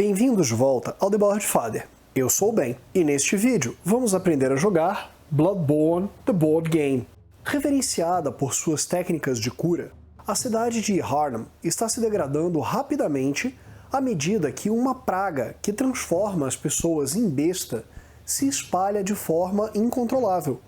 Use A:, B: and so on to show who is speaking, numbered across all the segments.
A: Bem-vindos de volta ao The Board Father. Eu sou o Ben, e neste vídeo vamos aprender a jogar Bloodborne The Board Game. Reverenciada por suas técnicas de cura, a cidade de Yharnam está se degradando rapidamente à medida que uma praga que transforma as pessoas em besta se espalha de forma incontrolável.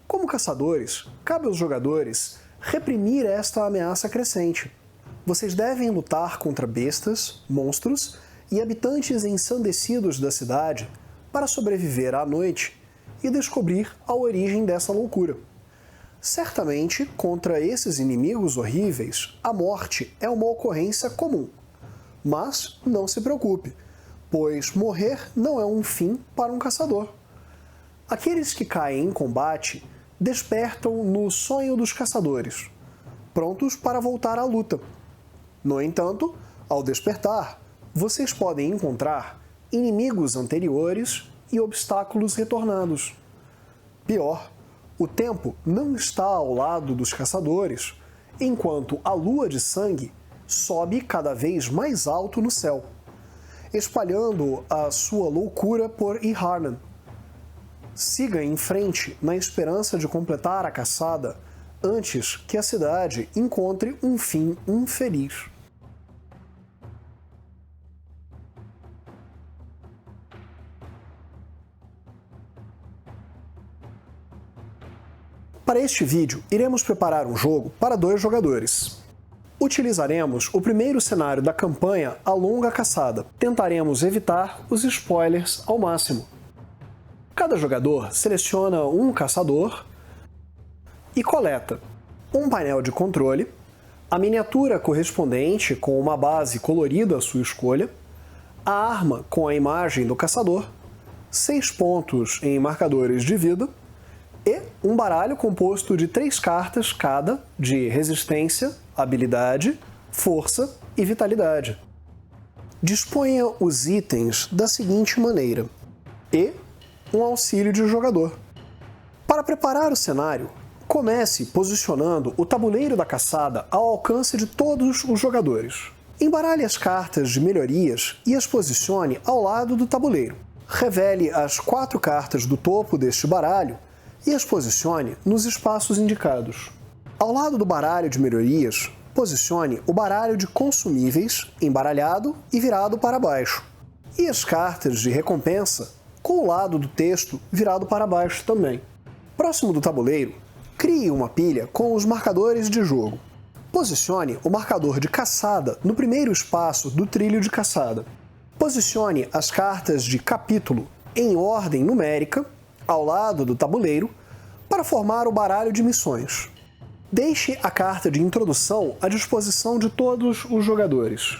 A: Como caçadores, cabe aos jogadores reprimir esta ameaça crescente. Vocês devem lutar contra bestas, monstros e habitantes ensandecidos da cidade para sobreviver à noite e descobrir a origem dessa loucura. Certamente, contra esses inimigos horríveis, a morte é uma ocorrência comum. Mas não se preocupe, pois morrer não é um fim para um caçador. Aqueles que caem em combate despertam no sonho dos caçadores, prontos para voltar à luta. No entanto, ao despertar, vocês podem encontrar inimigos anteriores e obstáculos retornados. Pior, o tempo não está ao lado dos caçadores, enquanto a lua de sangue sobe cada vez mais alto no céu, espalhando a sua loucura por Yharnam. Siga em frente na esperança de completar a caçada antes que a cidade encontre um fim infeliz. Para este vídeo, iremos preparar um jogo para 2 jogadores. Utilizaremos o primeiro cenário da campanha A Longa Caçada. Tentaremos evitar os spoilers ao máximo. Cada jogador seleciona um caçador e coleta um painel de controle, a miniatura correspondente com uma base colorida à sua escolha, a arma com a imagem do caçador, 6 pontos em marcadores de vida, e um baralho composto de 3 cartas cada de resistência, habilidade, força e vitalidade. Disponha os itens da seguinte maneira: e um auxílio de jogador. Para preparar o cenário, comece posicionando o tabuleiro da caçada ao alcance de todos os jogadores. Embaralhe as cartas de melhorias e as posicione ao lado do tabuleiro. Revele as 4 cartas do topo deste baralho e as posicione nos espaços indicados. Ao lado do baralho de melhorias, posicione o baralho de consumíveis embaralhado e virado para baixo, e as cartas de recompensa com o lado do texto virado para baixo também. Próximo do tabuleiro, crie uma pilha com os marcadores de jogo. Posicione o marcador de caçada no primeiro espaço do trilho de caçada. Posicione as cartas de capítulo em ordem numérica ao lado do tabuleiro para formar o baralho de missões. Deixe a carta de introdução à disposição de todos os jogadores.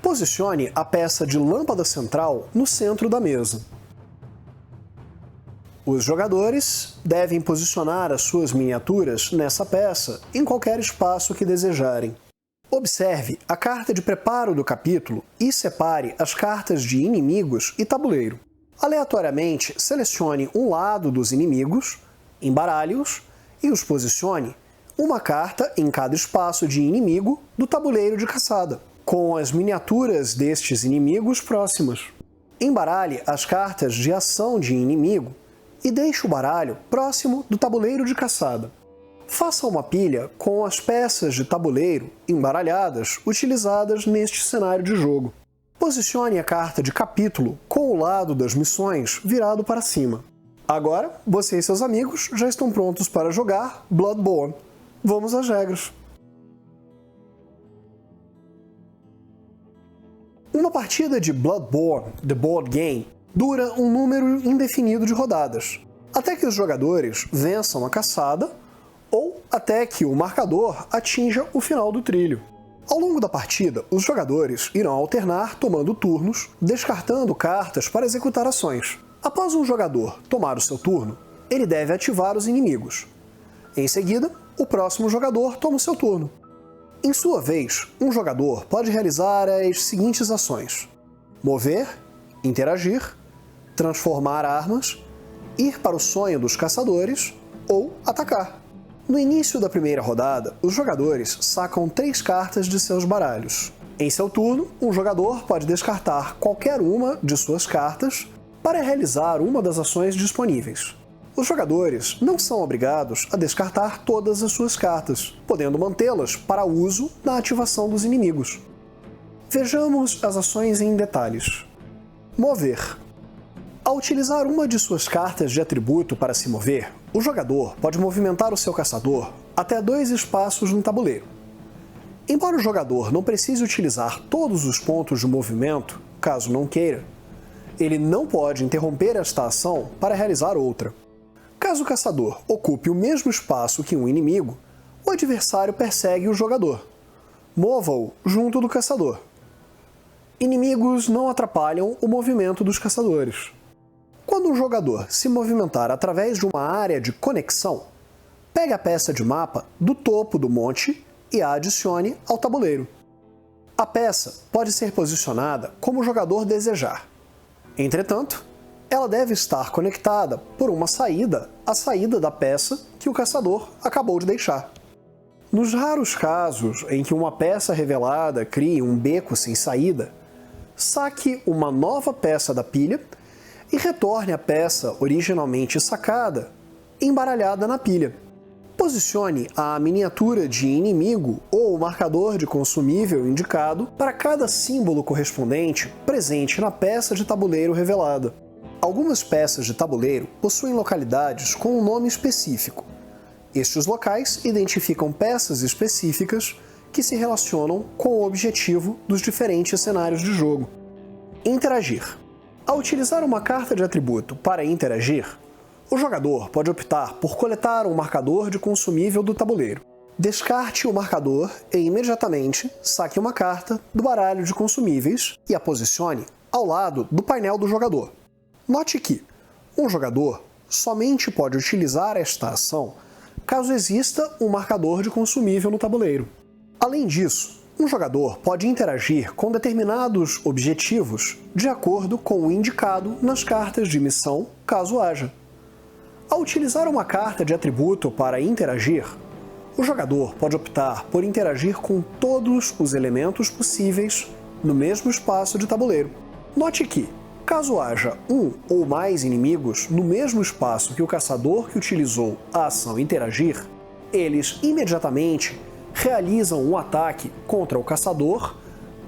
A: Posicione a peça de lâmpada central no centro da mesa. Os jogadores devem posicionar as suas miniaturas nessa peça em qualquer espaço que desejarem. Observe a carta de preparo do capítulo e separe as cartas de inimigos e tabuleiro. Aleatoriamente, selecione um lado dos inimigos, embaralhe-os e os posicione uma carta em cada espaço de inimigo do tabuleiro de caçada, com as miniaturas destes inimigos próximas. Embaralhe as cartas de ação de inimigo e deixe o baralho próximo do tabuleiro de caçada. Faça uma pilha com as peças de tabuleiro embaralhadas utilizadas neste cenário de jogo. Posicione a carta de capítulo com o lado das missões virado para cima. Agora, você e seus amigos já estão prontos para jogar Bloodborne. Vamos às regras. Uma partida de Bloodborne The Board Game dura um número indefinido de rodadas, até que os jogadores vençam a caçada ou até que o marcador atinja o final do trilho. Ao longo da partida, os jogadores irão alternar tomando turnos, descartando cartas para executar ações. Após um jogador tomar o seu turno, ele deve ativar os inimigos. Em seguida, o próximo jogador toma o seu turno. Em sua vez, um jogador pode realizar as seguintes ações: mover, interagir, transformar armas, ir para o sonho dos caçadores ou atacar. No início da primeira rodada, os jogadores sacam 3 cartas de seus baralhos. Em seu turno, um jogador pode descartar qualquer uma de suas cartas para realizar uma das ações disponíveis. Os jogadores não são obrigados a descartar todas as suas cartas, podendo mantê-las para uso na ativação dos inimigos. Vejamos as ações em detalhes. Mover. Ao utilizar uma de suas cartas de atributo para se mover, o jogador pode movimentar o seu caçador até 2 espaços no tabuleiro. Embora o jogador não precise utilizar todos os pontos de movimento, caso não queira, ele não pode interromper esta ação para realizar outra. Caso o caçador ocupe o mesmo espaço que um inimigo, o adversário persegue o jogador. Mova-o junto do caçador. Inimigos não atrapalham o movimento dos caçadores. Quando um jogador se movimentar através de uma área de conexão, pegue a peça de mapa do topo do monte e a adicione ao tabuleiro. A peça pode ser posicionada como o jogador desejar. Entretanto, ela deve estar conectada por uma saída à saída da peça que o caçador acabou de deixar. Nos raros casos em que uma peça revelada crie um beco sem saída, saque uma nova peça da pilha e retorne a peça originalmente sacada, embaralhada na pilha. Posicione a miniatura de inimigo ou o marcador de consumível indicado para cada símbolo correspondente presente na peça de tabuleiro revelada. Algumas peças de tabuleiro possuem localidades com um nome específico. Estes locais identificam peças específicas que se relacionam com o objetivo dos diferentes cenários de jogo. Interagir. Ao utilizar uma carta de atributo para interagir, o jogador pode optar por coletar um marcador de consumível do tabuleiro. Descarte o marcador e imediatamente saque uma carta do baralho de consumíveis e a posicione ao lado do painel do jogador. Note que um jogador somente pode utilizar esta ação caso exista um marcador de consumível no tabuleiro. Além disso, um jogador pode interagir com determinados objetivos de acordo com o indicado nas cartas de missão, caso haja. Ao utilizar uma carta de atributo para interagir, o jogador pode optar por interagir com todos os elementos possíveis no mesmo espaço de tabuleiro. Note que, caso haja um ou mais inimigos no mesmo espaço que o caçador que utilizou a ação interagir, eles imediatamente realizam um ataque contra o caçador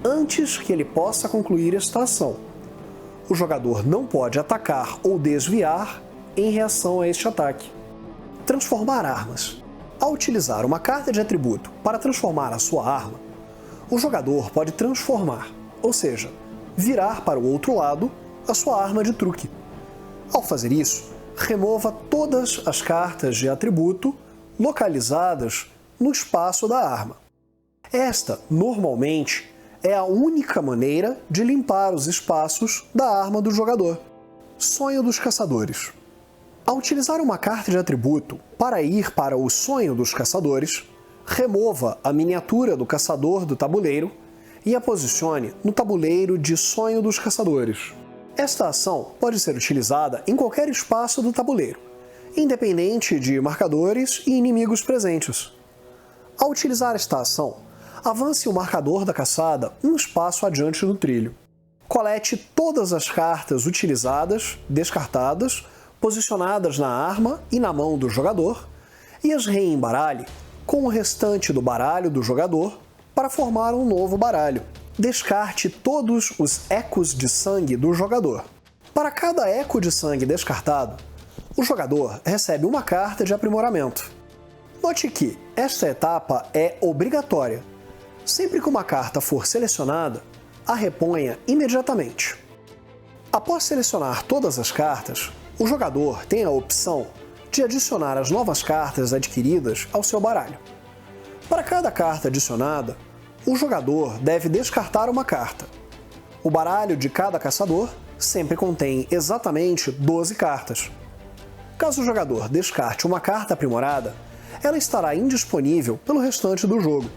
A: antes que ele possa concluir esta ação. O jogador não pode atacar ou desviar em reação a este ataque. Transformar armas. Ao utilizar uma carta de atributo para transformar a sua arma, o jogador pode transformar, ou seja, virar para o outro lado, a sua arma de truque. Ao fazer isso, remova todas as cartas de atributo localizadas no espaço da arma. Esta, normalmente, é a única maneira de limpar os espaços da arma do jogador. Sonho dos caçadores. Ao utilizar uma carta de atributo para ir para o sonho dos caçadores, remova a miniatura do caçador do tabuleiro e a posicione no tabuleiro de sonho dos caçadores. Esta ação pode ser utilizada em qualquer espaço do tabuleiro, independente de marcadores e inimigos presentes. Ao utilizar esta ação, avance o marcador da caçada um espaço adiante do trilho. Colete todas as cartas utilizadas, descartadas, posicionadas na arma e na mão do jogador, e as reembaralhe com o restante do baralho do jogador para formar um novo baralho. Descarte todos os ecos de sangue do jogador. Para cada eco de sangue descartado, o jogador recebe uma carta de aprimoramento. Note que esta etapa é obrigatória. Sempre que uma carta for selecionada, a reponha imediatamente. Após selecionar todas as cartas, o jogador tem a opção de adicionar as novas cartas adquiridas ao seu baralho. Para cada carta adicionada, o jogador deve descartar uma carta. O baralho de cada caçador sempre contém exatamente 12 cartas. Caso o jogador descarte uma carta aprimorada, ela estará indisponível pelo restante do jogo.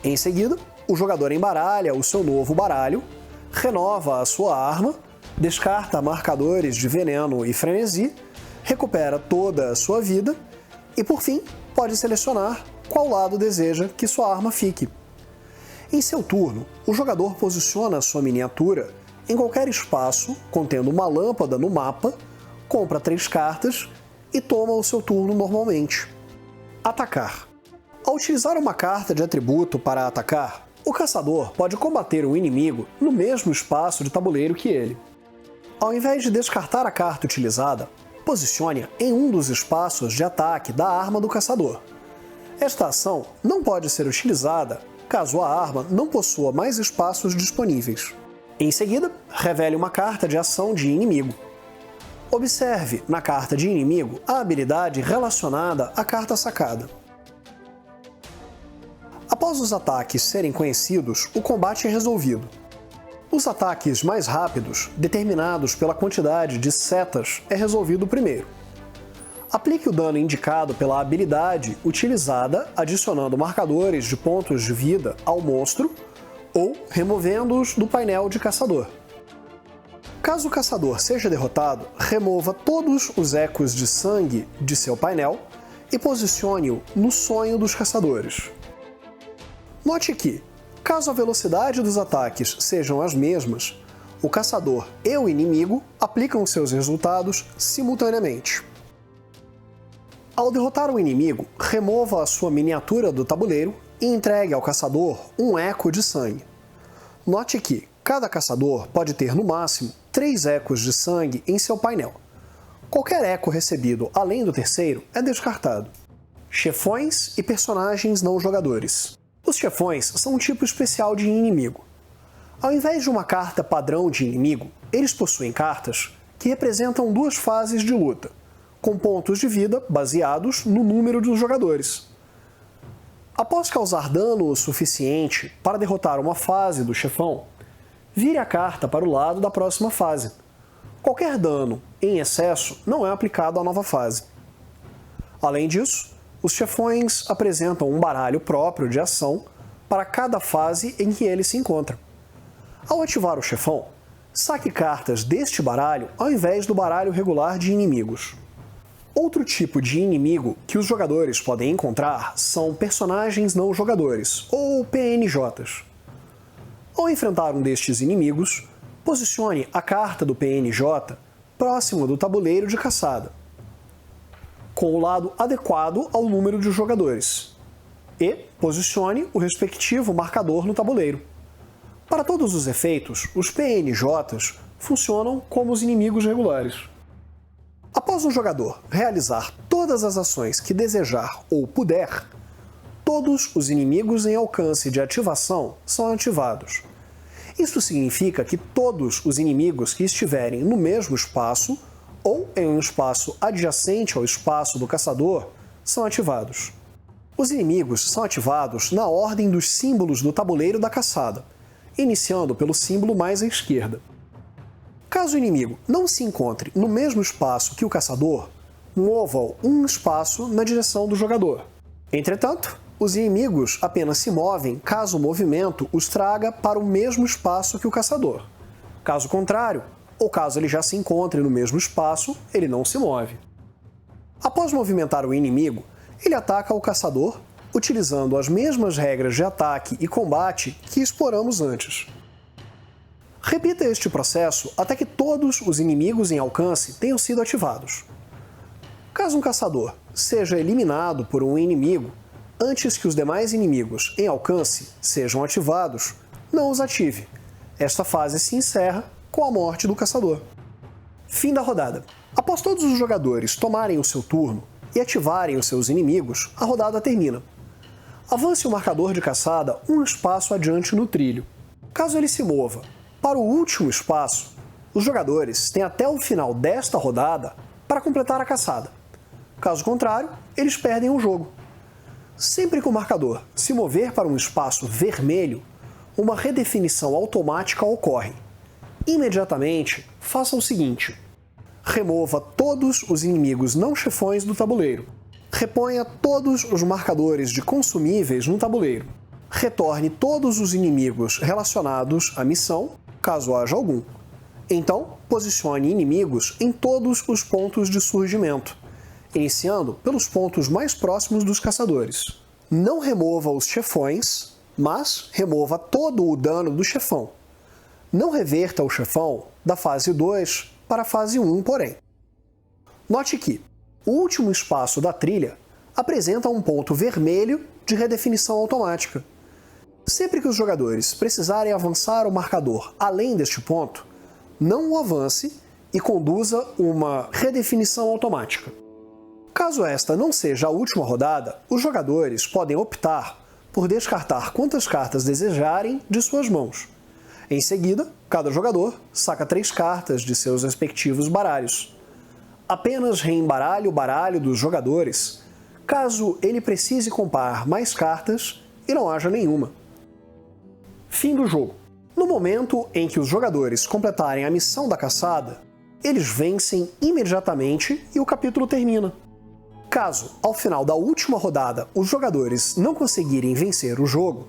A: Em seguida, o jogador embaralha o seu novo baralho, renova a sua arma, descarta marcadores de veneno e frenesi, recupera toda a sua vida e, por fim, pode pode selecionar qual lado deseja que sua arma fique. Em seu turno, o jogador posiciona a sua miniatura em qualquer espaço contendo uma lâmpada no mapa, compra 3 cartas e toma o seu turno normalmente. Atacar. Ao utilizar uma carta de atributo para atacar, o caçador pode combater um inimigo no mesmo espaço de tabuleiro que ele. Ao invés de descartar a carta utilizada, posicione-a em um dos espaços de ataque da arma do caçador. Esta ação não pode ser utilizada caso a arma não possua mais espaços disponíveis. Em seguida, revele uma carta de ação de inimigo. Observe na carta de inimigo a habilidade relacionada à carta sacada. Após os ataques serem conhecidos, o combate é resolvido. Os ataques mais rápidos, determinados pela quantidade de setas, é resolvido primeiro. Aplique o dano indicado pela habilidade utilizada adicionando marcadores de pontos de vida ao monstro ou removendo-os do painel de caçador. Caso o caçador seja derrotado, remova todos os ecos de sangue de seu painel e posicione-o no sonho dos caçadores. Note que, caso a velocidade dos ataques sejam as mesmas, o caçador e o inimigo aplicam seus resultados simultaneamente. Ao derrotar o inimigo, remova a sua miniatura do tabuleiro e entregue ao caçador um eco de sangue. Note que cada caçador pode ter no máximo 3 ecos de sangue em seu painel. Qualquer eco recebido além do terceiro é descartado. Chefões e personagens não jogadores. Os chefões são um tipo especial de inimigo. Ao invés de uma carta padrão de inimigo, eles possuem cartas que representam 2 fases de luta, com pontos de vida baseados no número dos jogadores. Após causar dano suficiente para derrotar uma fase do chefão, vire a carta para o lado da próxima fase. Qualquer dano em excesso não é aplicado à nova fase. Além disso, os chefões apresentam um baralho próprio de ação para cada fase em que ele se encontra. Ao ativar o chefão, saque cartas deste baralho ao invés do baralho regular de inimigos. Outro tipo de inimigo que os jogadores podem encontrar são personagens não jogadores, ou PNJs. Ao enfrentar um destes inimigos, posicione a carta do PNJ próximo do tabuleiro de caçada, com o lado adequado ao número de jogadores, e posicione o respectivo marcador no tabuleiro. Para todos os efeitos, os PNJs funcionam como os inimigos regulares. Após um jogador realizar todas as ações que desejar ou puder, todos os inimigos em alcance de ativação são ativados. Isso significa que todos os inimigos que estiverem no mesmo espaço ou em um espaço adjacente ao espaço do caçador são ativados. Os inimigos são ativados na ordem dos símbolos do tabuleiro da caçada, iniciando pelo símbolo mais à esquerda. Caso o inimigo não se encontre no mesmo espaço que o caçador, mova-o um espaço na direção do jogador. Entretanto, os inimigos apenas se movem caso o movimento os traga para o mesmo espaço que o caçador. Caso contrário, ou caso ele já se encontre no mesmo espaço, ele não se move. Após movimentar o inimigo, ele ataca o caçador, utilizando as mesmas regras de ataque e combate que exploramos antes. Repita este processo até que todos os inimigos em alcance tenham sido ativados. Caso um caçador seja eliminado por um inimigo antes que os demais inimigos em alcance sejam ativados, não os ative. Esta fase se encerra com a morte do caçador. Fim da rodada. Após todos os jogadores tomarem o seu turno e ativarem os seus inimigos, a rodada termina. Avance o marcador de caçada um espaço adiante no trilho. Caso ele se mova para o último espaço, os jogadores têm até o final desta rodada para completar a caçada. Caso contrário, eles perdem o jogo. Sempre que o marcador se mover para um espaço vermelho, uma redefinição automática ocorre. Imediatamente, faça o seguinte: remova todos os inimigos não chefões do tabuleiro. Reponha todos os marcadores de consumíveis no tabuleiro. Retorne todos os inimigos relacionados à missão, caso haja algum. Então, posicione inimigos em todos os pontos de surgimento iniciando pelos pontos mais próximos dos caçadores. Não remova os chefões, mas remova todo o dano do chefão. Não reverta o chefão da fase 2 para a fase 1, porém. Note que o último espaço da trilha apresenta um ponto vermelho de redefinição automática. Sempre que os jogadores precisarem avançar o marcador além deste ponto, não o avance e conduza uma redefinição automática. Caso esta não seja a última rodada, os jogadores podem optar por descartar quantas cartas desejarem de suas mãos. Em seguida, cada jogador saca 3 cartas de seus respectivos baralhos. Apenas reembaralhe o baralho dos jogadores, caso ele precise comprar mais cartas e não haja nenhuma. Fim do jogo. No momento em que os jogadores completarem a missão da caçada, eles vencem imediatamente e o capítulo termina. Caso, ao final da última rodada, os jogadores não conseguirem vencer o jogo,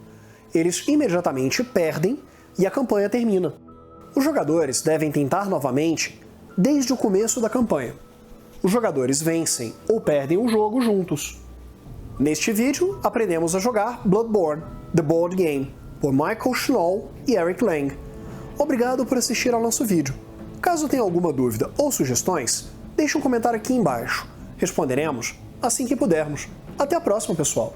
A: eles imediatamente perdem e a campanha termina. Os jogadores devem tentar novamente desde o começo da campanha. Os jogadores vencem ou perdem o jogo juntos. Neste vídeo, aprendemos a jogar Bloodborne, The Board Game, por Michael Schnall e Eric Lang. Obrigado por assistir ao nosso vídeo. Caso tenha alguma dúvida ou sugestões, deixe um comentário aqui embaixo. Responderemos assim que pudermos. Até a próxima, pessoal!